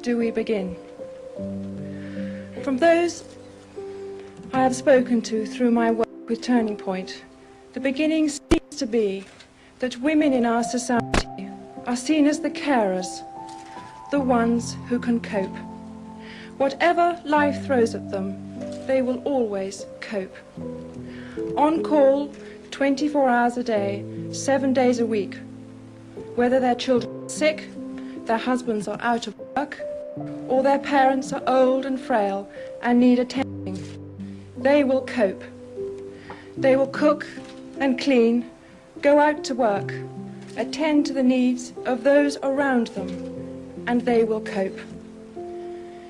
do we begin? From those I have spoken to through my work with Turning Point, the beginning seems to be that women in our society are seen as the carers, the ones who can cope. Whatever life throws at them, they will always cope. On call 24 hours a day, 7 days a week. Whether their children are sick, their husbands are out of work, or their parents are old and frail and need attending, they will cope. They will cook and clean, go out to work, attend to the needs of those around them, and they will cope.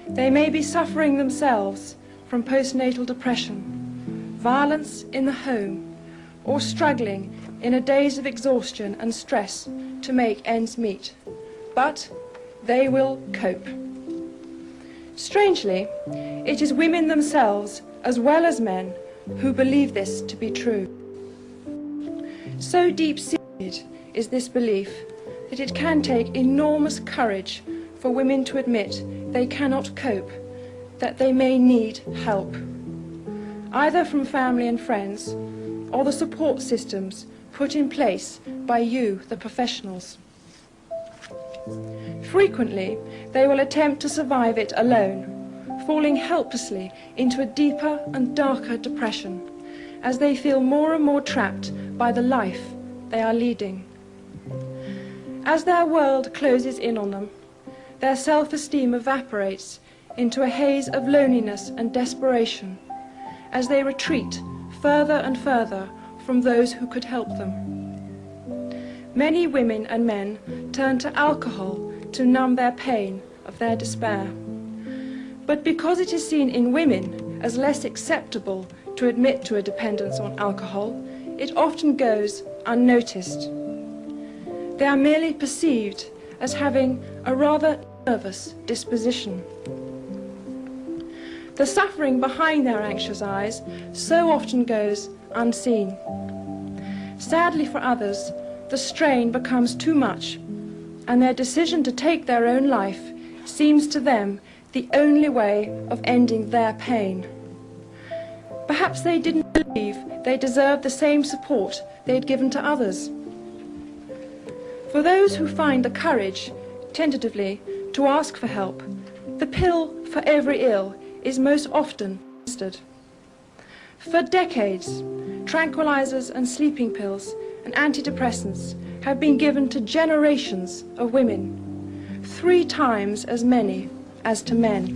They may be suffering themselves from postnatal depression, violence in the home, or struggling in a daze of exhaustion and stress to make ends meet, but they will cope. Strangely, it is women themselves, as well as men, who believe this to be true. So deep-seated is this belief that it can take enormous courage for women to admit they cannot cope, that they may need help, either from family and friends, or the support systems put in place by you, the professionals. Frequently, they will attempt to survive it alone, falling helplessly into a deeper and darker depression, as they feel more and more trapped by the life they are leading. As their world closes in on them, their self-esteem evaporates into a haze of loneliness and desperation, as they retreat further and further from those who could help them. Many women and men turn to alcohol to numb their pain of their despair. But because it is seen in women as less acceptable to admit to a dependence on alcohol, it often goes unnoticed. They are merely perceived as having a rather nervous disposition. The suffering behind their anxious eyes so often goes unseen. Sadly for others, the strain becomes too much, and their decision to take their own life seems to them the only way of ending their pain. Perhaps they didn't believe they deserved the same support they had given to others. For those who find the courage, tentatively, to ask for help, the pill for every ill is most often administered. For decades, tranquilizers and sleeping pills and antidepressants have been given to generations of women, 3 times as many as to men.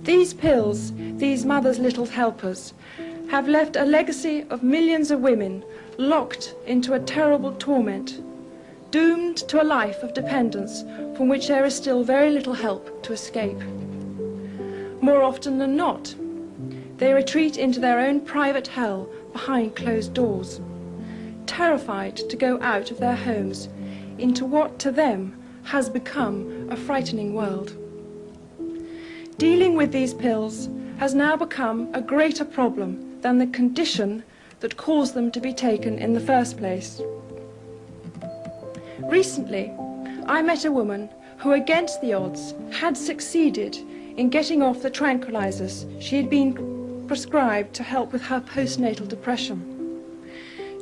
These pills, these mothers' little helpers, have left a legacy of millions of women locked into a terrible torment, doomed to a life of dependence from which there is still very little help to escape. More often than not, they retreat into their own private hell behind closed doors, terrified to go out of their homes into what to them has become a frightening world. Dealing with these pills has now become a greater problem than the condition that caused them to be taken in the first place. Recently, I met a woman who, against the odds, had succeeded in getting off the tranquilizers she had been prescribed to help with her postnatal depression.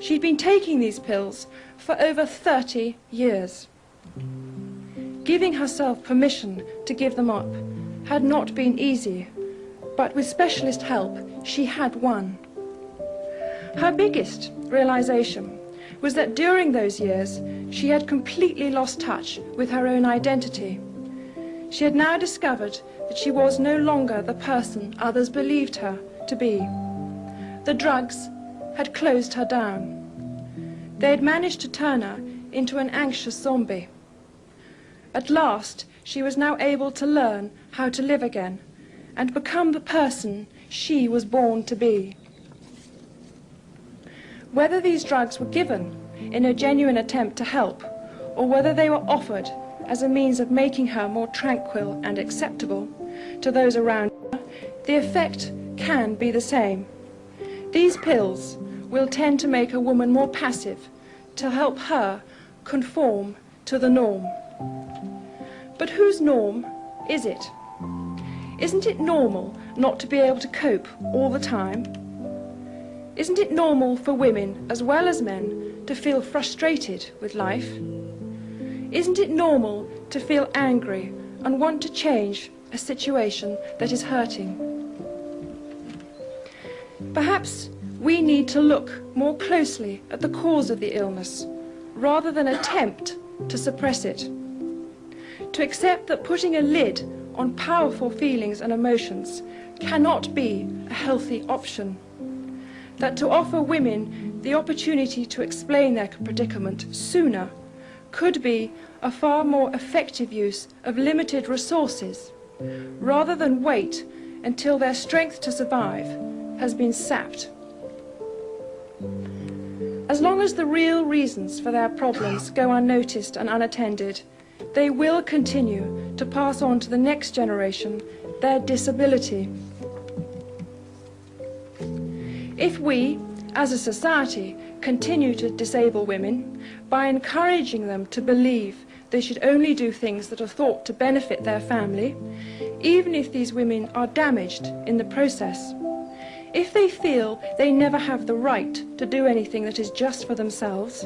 She'd been taking these pills for over 30 years. Giving herself permission to give them up had not been easy, but with specialist help she had won. Her biggest realization was that during those years she had completely lost touch with her own identity. She had now discovered that she was no longer the person others believed her to be. The drugs had closed her down. They had managed to turn her into an anxious zombie. At last, she was now able to learn how to live again and become the person she was born to be. Whether these drugs were given in a genuine attempt to help, or whether they were offered as a means of making her more tranquil and acceptable to those around her, the effect can be the same. These pills will tend to make a woman more passive, to help her conform to the norm. But whose norm is it? Isn't it normal not to be able to cope all the time? Isn't it normal for women as well as men to feel frustrated with life? Isn't it normal to feel angry and want to change a situation that is hurting? Perhaps we need to look more closely at the cause of the illness rather than attempt to suppress it. To accept that putting a lid on powerful feelings and emotions cannot be a healthy option. That to offer women the opportunity to explain their predicament sooner could be a far more effective use of limited resources, rather than wait until their strength to survive has been sapped. As long as the real reasons for their problems go unnoticed and unattended, they will continue to pass on to the next generation their disability. If we, as a society, continue to disable women by encouraging them to believe they should only do things that are thought to benefit their family, even if these women are damaged in the process, if they feel they never have the right to do anything that is just for themselves,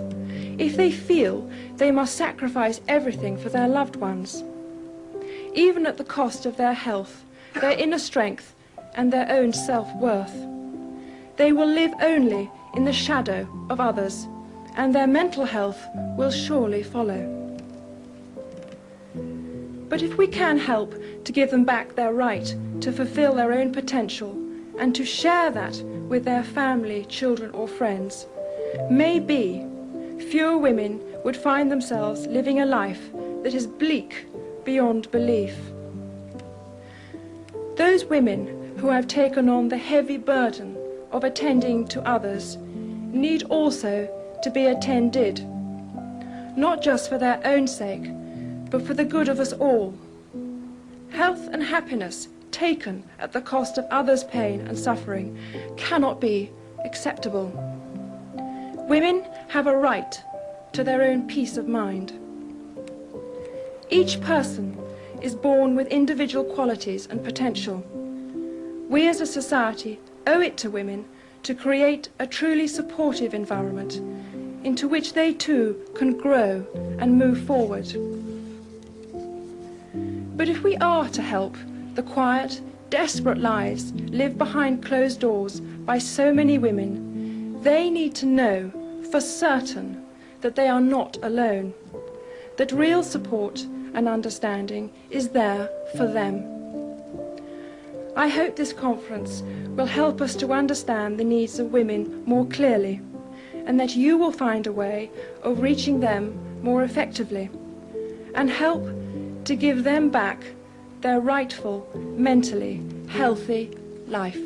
if they feel they must sacrifice everything for their loved ones, even at the cost of their health, their inner strength, and their own self-worth, they will live only in the shadow of others, and their mental health will surely follow. But if we can help to give them back their right to fulfill their own potential and to share that with their family, children or friends, maybe fewer women would find themselves living a life that is bleak beyond belief. Those women who have taken on the heavy burden of attending to others need also to be attended, not just for their own sake, but for the good of us all. Health and happiness taken at the cost of others' pain and suffering cannot be acceptable. Women have a right to their own peace of mind. Each person is born with individual qualities and potential. We as a society owe it to women to create a truly supportive environment into which they too can grow and move forward. But if we are to help the quiet, desperate lives lived behind closed doors by so many women, they need to know for certain that they are not alone, that real support and understanding is there for them. I hope this conference will help us to understand the needs of women more clearly, and that you will find a way of reaching them more effectively, and help to give them back their rightful, mentally healthy life.